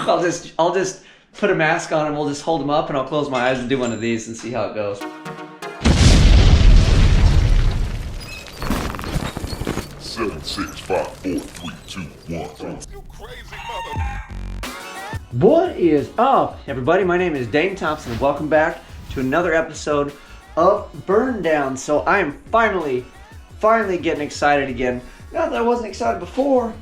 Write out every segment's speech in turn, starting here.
I'll just put a mask on and we'll just hold him up and I'll close my eyes and do one of these and see how it goes. 7, 6, 5, 4, 3, 2, 1. You crazy mother. What is up, everybody? My name is Dane Thompson and welcome back to another episode of BurnDown. So I am finally getting excited again. Not that I wasn't excited before,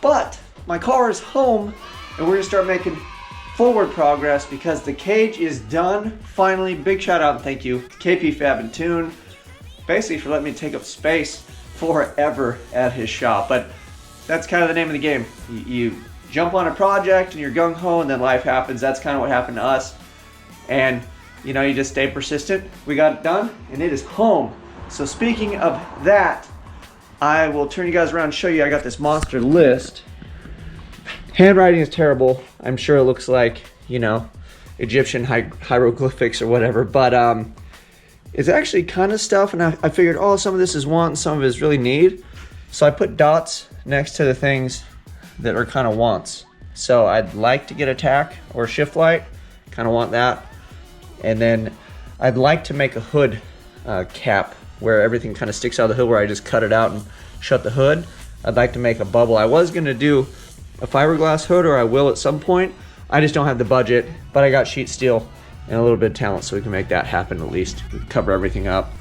but my car is home and we're gonna start making forward progress because the cage is done. Finally, big shout out and thank you to KP Fab and Tune, basically for letting me take up space forever at his shop. But that's kind of the name of the game. You jump on a project and you're gung-ho and then life happens. That's kind of what happened to us. And you know, you just stay persistent. We got it done and it is home. So speaking of that, I will turn you guys around and show you. I got this monster list. Handwriting is terrible. I'm sure it looks like, you know, Egyptian hieroglyphics or whatever, but it's actually kind of stuff, and I figured, oh, some of this is want and some of it is really need. So I put dots next to the things that are kind of wants. So I'd like to get a tack or a shift light, kind of want that. And then I'd like to make a hood cap where everything kind of sticks out of the hood, where I just cut it out and shut the hood. I'd like to make a bubble. I was gonna do a fiberglass hood, or I will at some point. I just don't have the budget, but I got sheet steel and a little bit of talent, so we can make that happen at least, cover everything up.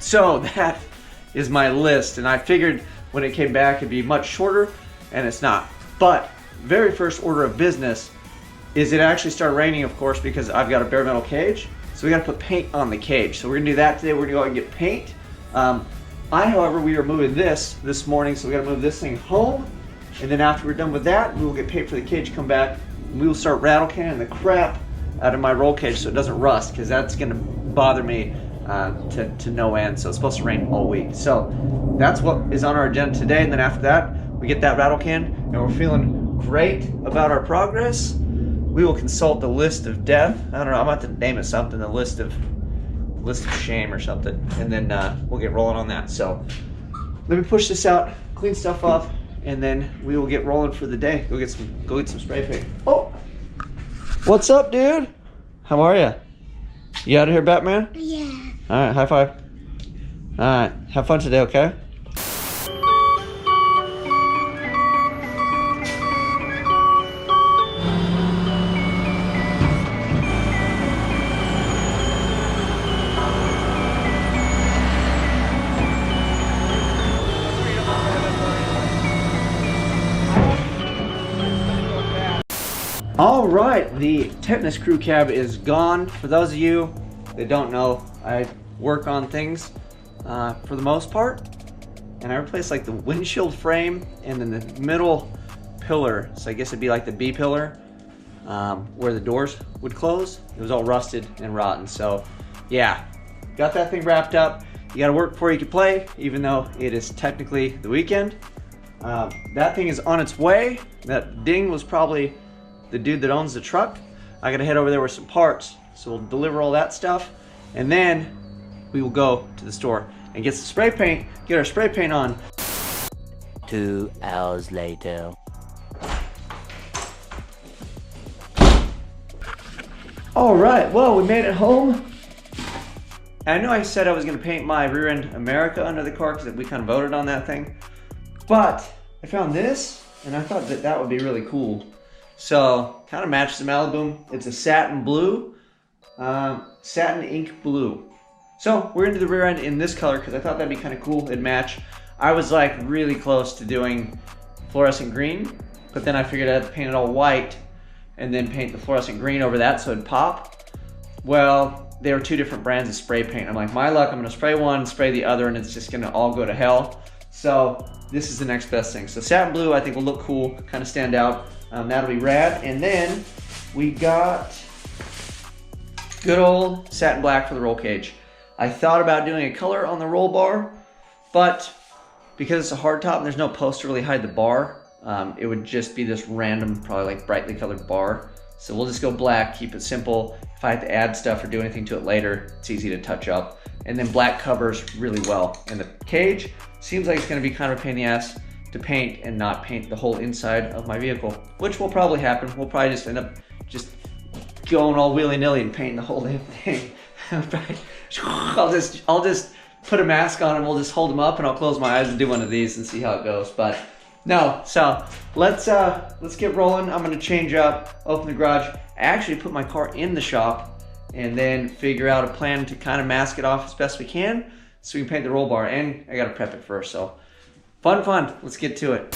So that is my list, and I figured when it came back it'd be much shorter, and it's not. But very first order of business is it actually started raining, of course, because I've got a bare metal cage, so we gotta put paint on the cage. So we're gonna do that today. We're gonna go out and get paint. However, we are moving this morning, so we gotta move this thing home. And then after we're done with that, we will get paid for the cage, come back, and we will start rattle canning the crap out of my roll cage so it doesn't rust, because that's gonna bother me to no end. So it's supposed to rain all week. So that's what is on our agenda today. And then after that, we get that rattle can, and we're feeling great about our progress. We will consult the list of death. I don't know, I'm about to name it something, the list of shame or something. And then we'll get rolling on that. So let me push this out, clean stuff up, and then we will get rolling for the day. Go get some spray paint. Oh, what's up, dude? How are you? You out of here, Batman? Yeah. All right, high five. All right, have fun today, okay? All right, the tetanus crew cab is gone. For those of you that don't know, I work on things for the most part, and I replaced like the windshield frame and then the middle pillar. So I guess it'd be like the B pillar where the doors would close. It was all rusted and rotten. So yeah, got that thing wrapped up. You gotta work before you can play, even though it is technically the weekend. That thing is on its way. That ding was probably the dude that owns the truck. I gotta head over there with some parts, so we'll deliver all that stuff, and then we will go to the store and get some spray paint, get our spray paint on. 2 hours later. All right, well, we made it home. I know I said I was gonna paint my rear end America under the car because we kind of voted on that thing, but I found this and I thought that that would be really cool. So, kind of matches the Maliboom. It's a satin blue, satin ink blue. So, we're into the rear end in this color because I thought that'd be kind of cool. It'd match. I was like really close to doing fluorescent green, but then I figured I'd paint it all white and then paint the fluorescent green over that so it'd pop. Well, there were two different brands of spray paint. I'm like, my luck, I'm gonna spray one, spray the other, and it's just gonna all go to hell. So, this is the next best thing. So, satin blue I think will look cool, kind of stand out. That'll be rad. And then we got good old satin black for the roll cage. I thought about doing a color on the roll bar, but because it's a hard top and there's no post to really hide the bar, it would just be this random, probably like brightly colored bar. So we'll just go black, keep it simple. If I have to add stuff or do anything to it later, it's easy to touch up. And then black covers really well. And the cage seems like it's gonna be kind of a pain in the ass to paint and not paint the whole inside of my vehicle, which will probably happen. We'll probably just end up just going all willy-nilly and painting the whole damn thing. I'll just put a mask on and we'll just hold them up, and I'll close my eyes and do one of these and see how it goes. But no, so let's get rolling. I'm gonna change up, open the garage, actually put my car in the shop, and then figure out a plan to kind of mask it off as best we can so we can paint the roll bar. And I gotta prep it first, so fun. Let's get to it.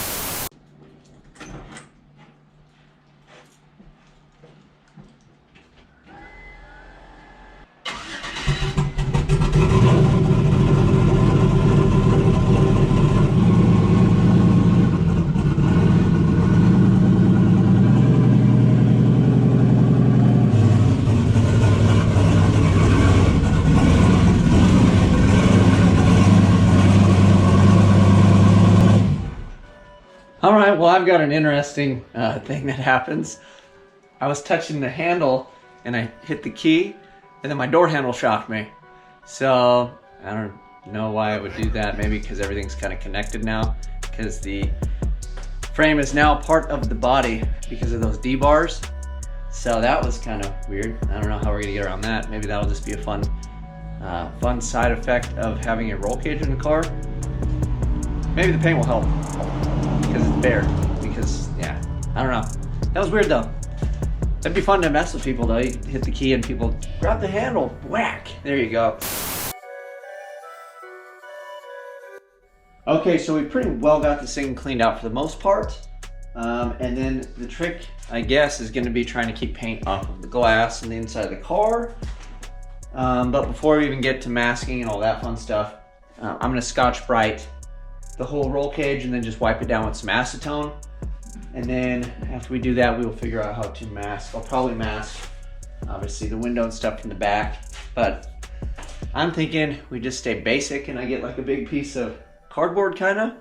All right, well, I've got an interesting thing that happens. I was touching the handle and I hit the key, and then my door handle shocked me. So I don't know why I would do that. Maybe because everything's kind of connected now, because the frame is now part of the body because of those D-bars. So that was kind of weird. I don't know how we're gonna get around that. Maybe that'll just be a fun side effect of having a roll cage in the car. Maybe the paint will help. Because it's bare. Because, yeah, I don't know. That was weird though. That'd be fun to mess with people though. You hit the key and people grab the handle, whack. There you go. Okay, so we pretty well got this thing cleaned out for the most part. And then the trick, I guess, is gonna be trying to keep paint off of the glass and the inside of the car. But before we even get to masking and all that fun stuff, I'm gonna Scotch-Brite the whole roll cage and then just wipe it down with some acetone. And then after we do that, we will figure out how to mask. I'll probably mask, obviously, the window and stuff from the back. But I'm thinking we just stay basic and I get like a big piece of cardboard kinda,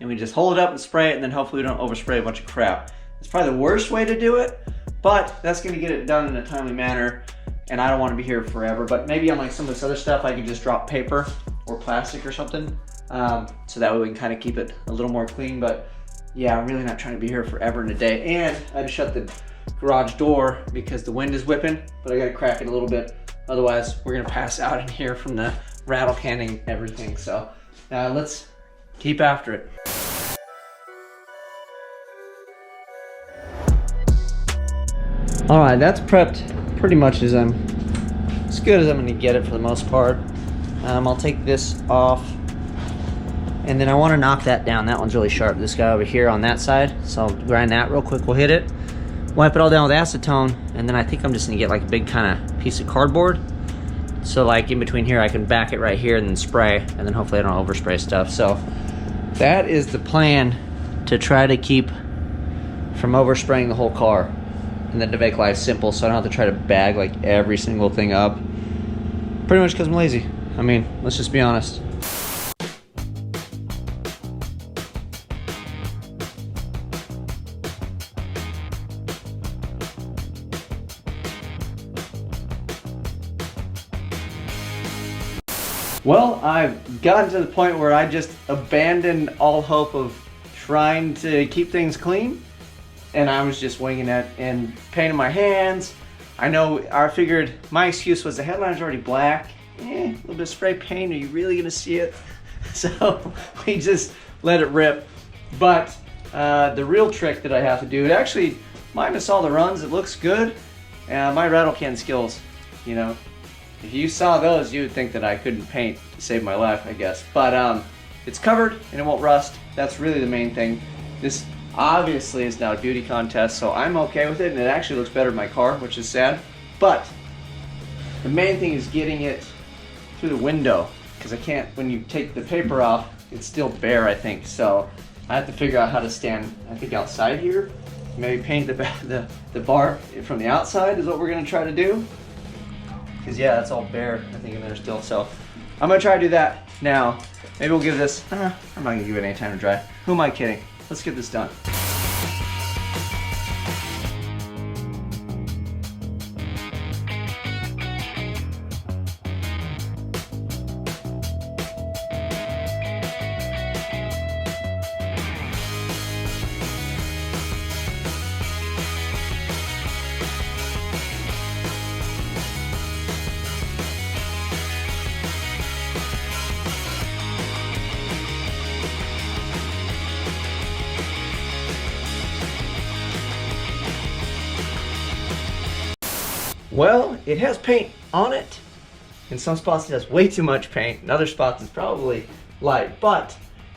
and we just hold it up and spray it, and then hopefully we don't overspray a bunch of crap. It's probably the worst way to do it, but that's gonna get it done in a timely manner, and I don't wanna be here forever. But maybe on like some of this other stuff, I can just drop paper or plastic or something. So that way we can kind of keep it a little more clean. But yeah, I'm really not trying to be here forever and a day. And I had to shut the garage door because the wind is whipping, but I gotta crack it a little bit. Otherwise, we're gonna pass out in here from the rattle canning everything. So let's keep after it. All right, that's prepped pretty much as good as I'm gonna get it for the most part. I'll take this off. And then I want to knock that down. That one's really sharp. This guy over here on that side. So I'll grind that real quick. We'll hit it. Wipe it all down with acetone. And then I think I'm just going to get like a big kind of piece of cardboard. So like in between here, I can back it right here and then spray. And then hopefully I don't overspray stuff. So that is the plan, to try to keep from overspraying the whole car. And then to make life simple so I don't have to try to bag like every single thing up. Pretty much because I'm lazy. I mean, let's just be honest. Well, I've gotten to the point where I just abandoned all hope of trying to keep things clean, and I was just winging it and painting my hands. I figured my excuse was the headliner's already black. A little bit of spray paint, are you really gonna see it? So we just let it rip. But the real trick that I have to do, it actually, minus all the runs, it looks good. My rattle can skills, you know, if you saw those, you would think that I couldn't paint to save my life, I guess. But it's covered and it won't rust. That's really the main thing. This obviously is now a beauty contest, so I'm okay with it, and it actually looks better in my car, which is sad. But the main thing is getting it through the window, because I can't, when you take the paper off, it's still bare, I think. So I have to figure out how to stand, I think, outside here. Maybe paint the bar from the outside is what we're gonna try to do. Because yeah, that's all bare, I think, in there still. So I'm gonna try to do that now. Maybe we'll give this, I'm not gonna give it any time to dry. Who am I kidding? Let's get this done. Well, it has paint on it. In some spots it has way too much paint. In other spots it's probably light. But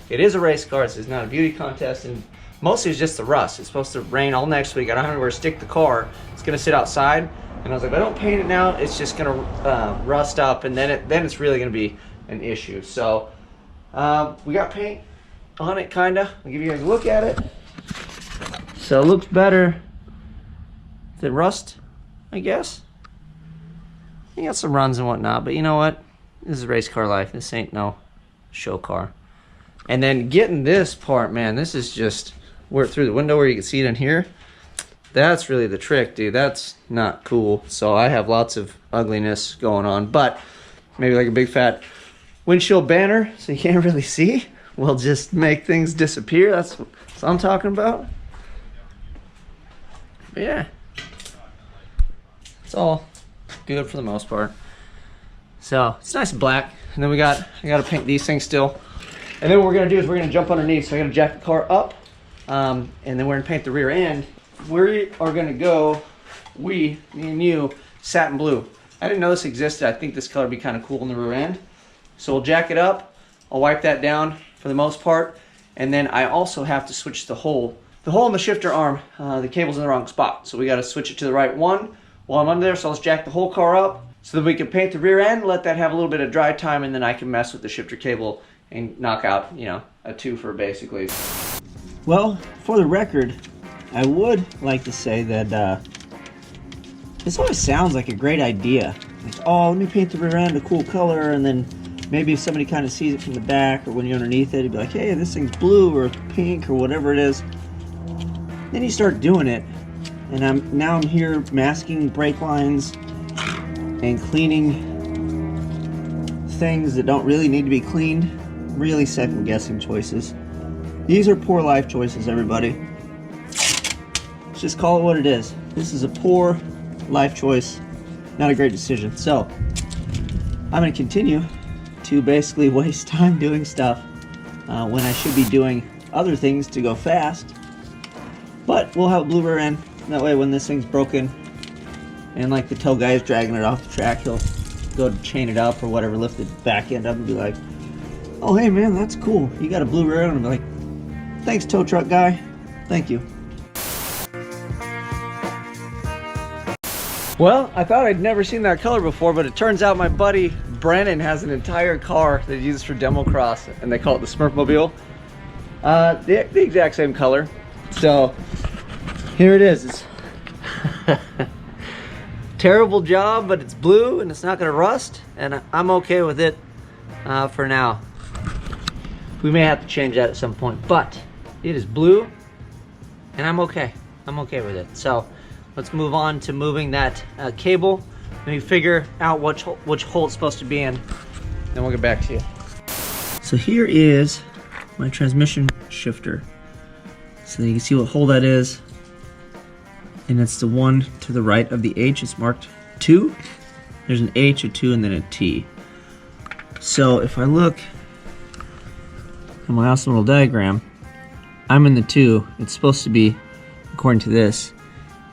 it is a race car. It's not a beauty contest. And mostly it's just the rust. It's supposed to rain all next week. I don't have anywhere to stick the car. It's going to sit outside. And I was like, if I don't paint it now, it's just going to rust up. And then it's really going to be an issue. So we got paint on it, kind of. I'll give you guys a look at it. So it looks better than rust, I guess. You got some runs and whatnot, but you know what? This is race car life. This ain't no show car. And then getting this part, man, this is just where through the window where you can see it in here. That's really the trick, dude. That's not cool. So I have lots of ugliness going on, but maybe like a big fat windshield banner so you can't really see will just make things disappear. That's what I'm talking about. But yeah, it's all good for the most part. So it's nice and black. And then I gotta paint these things still. And then what we're gonna do is we're gonna jump underneath. So I'm gonna jack the car up, and then we're gonna paint the rear end. We are gonna go, me and you, satin blue. I didn't know this existed. I think this color would be kind of cool in the rear end. So we'll jack it up. I'll wipe that down for the most part. And then I also have to switch the hole. The hole in the shifter arm, the cable's in the wrong spot. So we gotta switch it to the right one while I'm under there. So let's jack the whole car up so that we can paint the rear end, let that have a little bit of dry time, and then I can mess with the shifter cable and knock out, you know, a twofer basically. Well, for the record, I would like to say that this always sounds like a great idea. Like, oh, let me paint the rear end a cool color, and then maybe if somebody kind of sees it from the back or when you're underneath it, you'd be like, hey, this thing's blue or pink or whatever it is. Then you start doing it, and I'm here masking brake lines and cleaning things that don't really need to be cleaned. Really second guessing choices. These are poor life choices, everybody. Let's just call it what it is. This is a poor life choice, not a great decision. So I'm going to continue to basically waste time doing stuff when I should be doing other things to go fast. But we'll have a blue rear end. That way when this thing's broken and like the tow guy is dragging it off the track, he'll go to chain it up or whatever, lift the back end up and be like, oh hey man, that's cool. You got a blue rear end. And I'll be like, thanks tow truck guy. Thank you. Well, I thought I'd never seen that color before, but it turns out my buddy Brennan has an entire car that he uses for demo cross, and they call it the Smurfmobile. The exact same color. So here it is. It's terrible job, but it's blue and it's not going to rust, and I'm okay with it for now. We may have to change that at some point, but it is blue and I'm okay. I'm okay with it. So let's move on to moving that cable. Let me figure out which hole it's supposed to be in, then we'll get back to you. So here is my transmission shifter. So you can see what hole that is. And it's the one to the right of the H. It's marked 2. There's an H, a 2, and then a T. So if I look at my awesome little diagram, I'm in the 2. It's supposed to be, according to this,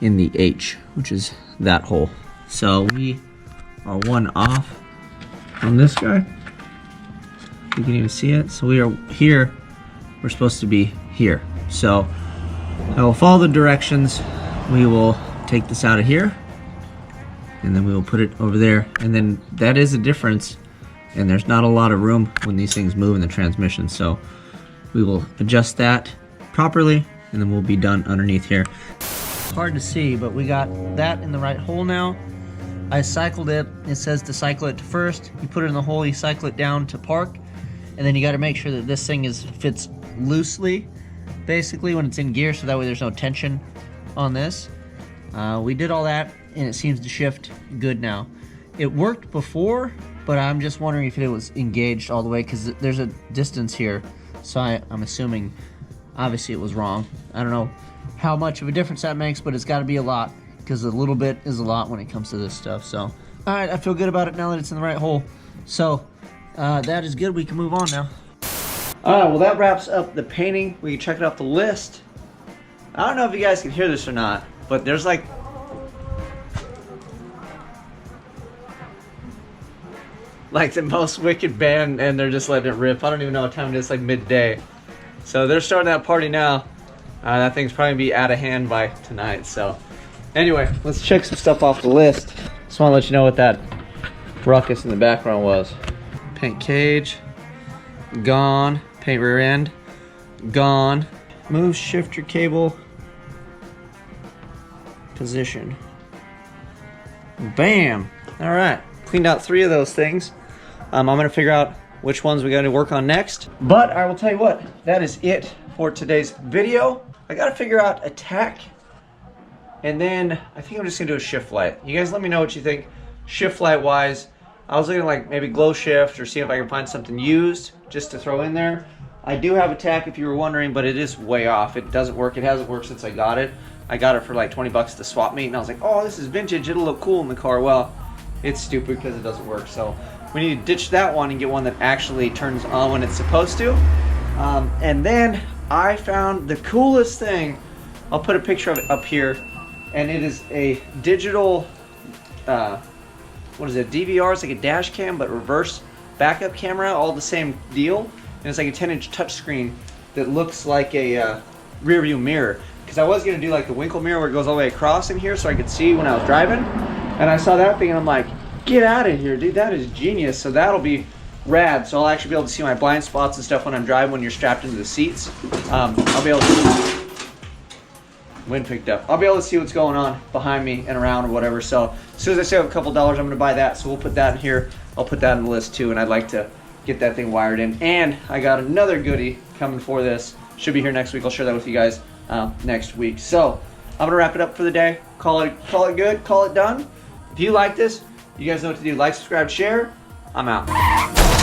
in the H, which is that hole. So we are 1 off on this guy. You can even see it. So we are here. We're supposed to be here. So I will follow the directions. We will take this out of here, and then we will put it over there. And then that is a difference, and there's not a lot of room when these things move in the transmission. So we will adjust that properly, and then we'll be done underneath here. It's hard to see, but we got that in the right hole now. I cycled it. It says to cycle it to first. You put it in the hole, you cycle it down to park, and then you got to make sure that this thing fits loosely, basically, when it's in gear, so that way there's no tension on this. We did all that, and it seems to shift good now. It worked before, but I'm just wondering if it was engaged all the way, because there's a distance here, so I'm assuming obviously it was wrong. I don't know how much of a difference that makes, but it's got to be a lot, because a little bit is a lot when it comes to this stuff. So alright, I feel good about it now that it's in the right hole. So that is good. We can move on now. Alright, well that wraps up the painting. We can check it off the list. I don't know if you guys can hear this or not, but there's like like the most wicked band, and they're just letting it rip. I don't even know what time it is, like midday. So they're starting that party now. That thing's probably gonna be out of hand by tonight. So anyway, let's check some stuff off the list. Just want to let you know what that ruckus in the background was. Paint cage, gone. Paint rear end, gone. Move shifter cable position. Bam! All right, cleaned out 3 of those things. I'm gonna figure out which ones we gotta work on next. But I will tell you what, that is it for today's video. I gotta figure out attack, and then I think I'm just gonna do a shift light. You guys let me know what you think shift light wise. I was looking at like maybe glow shift or see if I can find something used just to throw in there. I do have attack if you were wondering, but it is way off. It doesn't work. It hasn't worked since I got it. I got it for like 20 bucks at the swap meet, and I was like, oh, this is vintage. It'll look cool in the car. Well, it's stupid because it doesn't work. So we need to ditch that one and get one that actually turns on when it's supposed to. And then I found the coolest thing. I'll put a picture of it up here, and it is a digital, what is it, DVR? It's like a dash cam, but reverse backup camera, all the same deal. And it's like a 10-inch touchscreen that looks like a rear view mirror. Because I was going to do like the Winkle mirror where it goes all the way across in here so I could see when I was driving. And I saw that thing and I'm like, get out of here, dude, that is genius. So that'll be rad. So I'll actually be able to see my blind spots and stuff when I'm driving when you're strapped into the seats. I'll be able to... Wind picked up. I'll be able to see what's going on behind me and around or whatever. So as soon as I save a couple dollars, I'm going to buy that. So we'll put that in here. I'll put that in the list too, and I'd like to get that thing wired in. And I got another goodie coming for this. Should be here next week. I'll share that with you guys next week. So I'm going to wrap it up for the day. Call it good. Call it done. If you like this, you guys know what to do. Like, subscribe, share. I'm out.